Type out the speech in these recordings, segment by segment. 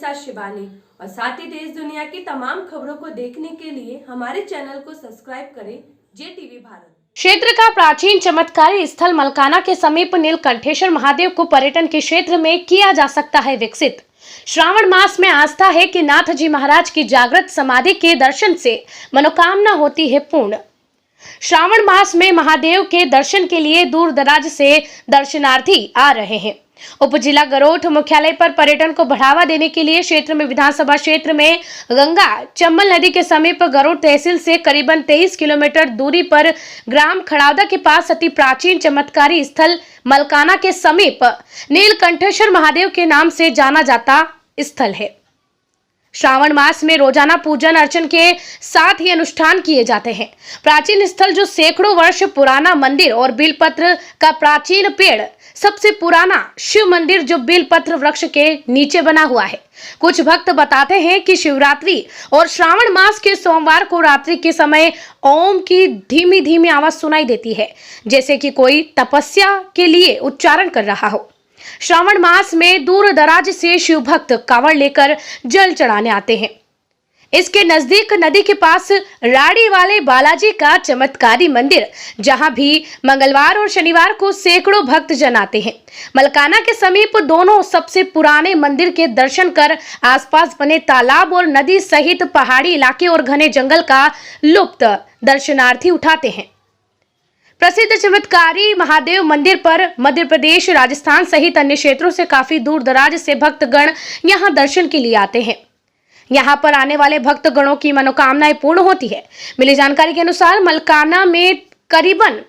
साथ शिवानी और साथ ही देश दुनिया की तमाम खबरों को देखने के लिए हमारे चैनल को सब्सक्राइब करें JTV भारत। क्षेत्र का प्राचीन चमत्कारी स्थल मलकाना के समीप नीलकंठेश्वर महादेव को पर्यटन के क्षेत्र में किया जा सकता है विकसित। श्रावण मास में आस्था है कि नाथ जी महाराज की जागृत समाधि के दर्शन से मनोकामना होती है पूर्ण। श्रावण मास में महादेव के दर्शन के लिए दूर दराज से दर्शनार्थी आ रहे हैं। उप जिला गरोठ मुख्यालय पर पर्यटन को बढ़ावा देने के लिए क्षेत्र में विधानसभा क्षेत्र में गंगा चंबल नदी के समीप गरोठ तहसील से करीबन 23 किलोमीटर दूरी पर ग्राम खड़ावदा के पास अति प्राचीन चमत्कारी स्थल मलकाना के समीप नीलकंठेश्वर महादेव के नाम से जाना जाता स्थल है। श्रावण मास में रोजाना पूजन अर्चन के साथ ही अनुष्ठान किए जाते हैं। प्राचीन स्थल जो सैकड़ों वर्ष पुराना मंदिर और बेलपत्र का प्राचीन पेड़, सबसे पुराना शिव मंदिर जो बेलपत्र वृक्ष के नीचे बना हुआ है। कुछ भक्त बताते हैं कि शिवरात्रि और श्रावण मास के सोमवार को रात्रि के समय ओम की धीमी धीमी आवाज सुनाई देती है, जैसे कि कोई तपस्या के लिए उच्चारण कर रहा हो। श्रावण मास में दूर दराज से शिव भक्त कांवड़ लेकर जल चढ़ाने आते हैं। इसके नजदीक नदी के पास राड़ी वाले बालाजी का चमत्कारी मंदिर, जहां भी मंगलवार और शनिवार को सैकड़ों भक्त जन आते हैं। मलकाना के समीप दोनों सबसे पुराने मंदिर के दर्शन कर आसपास बने तालाब और नदी सहित पहाड़ी इलाके और घने जंगल का लुत्फ दर्शनार्थी उठाते हैं। प्रसिद्ध चमत्कारी महादेव मंदिर पर मध्य प्रदेश, राजस्थान सहित अन्य क्षेत्रों से काफी दूर दराज से भक्तगण यहां दर्शन के लिए आते हैं। यहां पर आने वाले भक्तगणों की मनोकामनाएं पूर्ण होती है। मिली जानकारी के अनुसार मलकाना में करीबन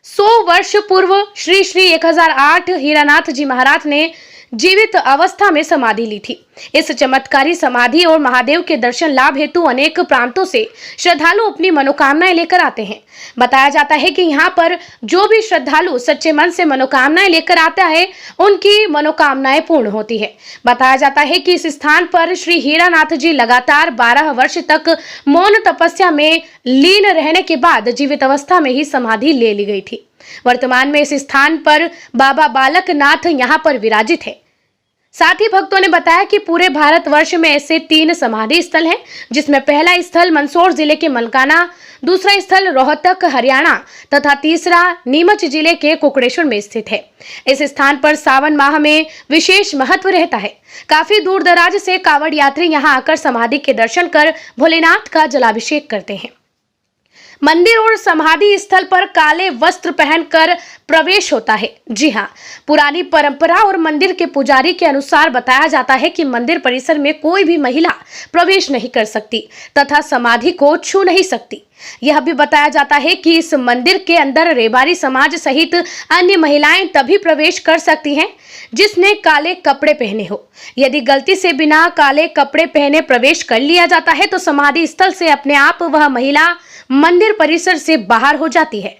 100 वर्ष पूर्व श्री 1008 हीरानाथ जी महाराज ने जीवित अवस्था में समाधि ली थी। इस चमत्कारी समाधि और महादेव के दर्शन लाभ हेतु अनेक प्रांतों से श्रद्धालु अपनी मनोकामनाएं लेकर आते हैं। बताया जाता है कि यहाँ पर जो भी श्रद्धालु सच्चे मन से मनोकामनाएं लेकर आता है, उनकी मनोकामनाएं पूर्ण होती है। बताया जाता है कि इस स्थान पर श्री हीरानाथ जी लगातार 12 वर्ष तक मौन तपस्या में लीन रहने के बाद जीवित अवस्था में ही समाधि ले ली गई थी। वर्तमान में इस स्थान पर बाबा बालक नाथ यहाँ पर विराजित है। साथ ही भक्तों ने बताया कि पूरे भारतवर्ष में ऐसे 3 समाधि स्थल हैं, जिसमें पहला स्थल मंदसौर जिले के मलकाना, दूसरा स्थल रोहतक हरियाणा तथा तीसरा नीमच जिले के कुकड़ेश्वर में स्थित है। इस स्थान पर सावन माह में विशेष महत्व रहता है। काफी दूर दराज से कांवड़ यात्री यहाँ आकर समाधि के दर्शन कर भोलेनाथ का जलाभिषेक करते हैं। मंदिर और समाधि स्थल पर काले वस्त्र पहनकर प्रवेश होता है। जी हाँ, पुरानी परंपरा और मंदिर के पुजारी के अनुसार बताया जाता है कि मंदिर परिसर में कोई भी महिला प्रवेश नहीं कर सकती तथा समाधि को छू नहीं सकती। यह भी बताया जाता है कि इस मंदिर के अंदर रेबारी समाज सहित अन्य महिलाएं तभी प्रवेश कर सकती हैं जिसने काले कपड़े पहने हो। यदि गलती से बिना काले कपड़े पहने प्रवेश कर लिया जाता है तो समाधि स्थल से अपने आप वह महिला मंदिर परिसर से बाहर हो जाती है।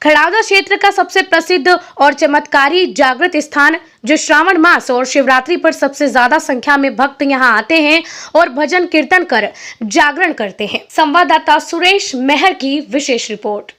खड़ावदा क्षेत्र का सबसे प्रसिद्ध और चमत्कारी जागृत स्थान, जो श्रावण मास और शिवरात्रि पर सबसे ज्यादा संख्या में भक्त यहां आते हैं और भजन कीर्तन कर जागरण करते हैं। संवाददाता सुरेश मेहर की विशेष रिपोर्ट।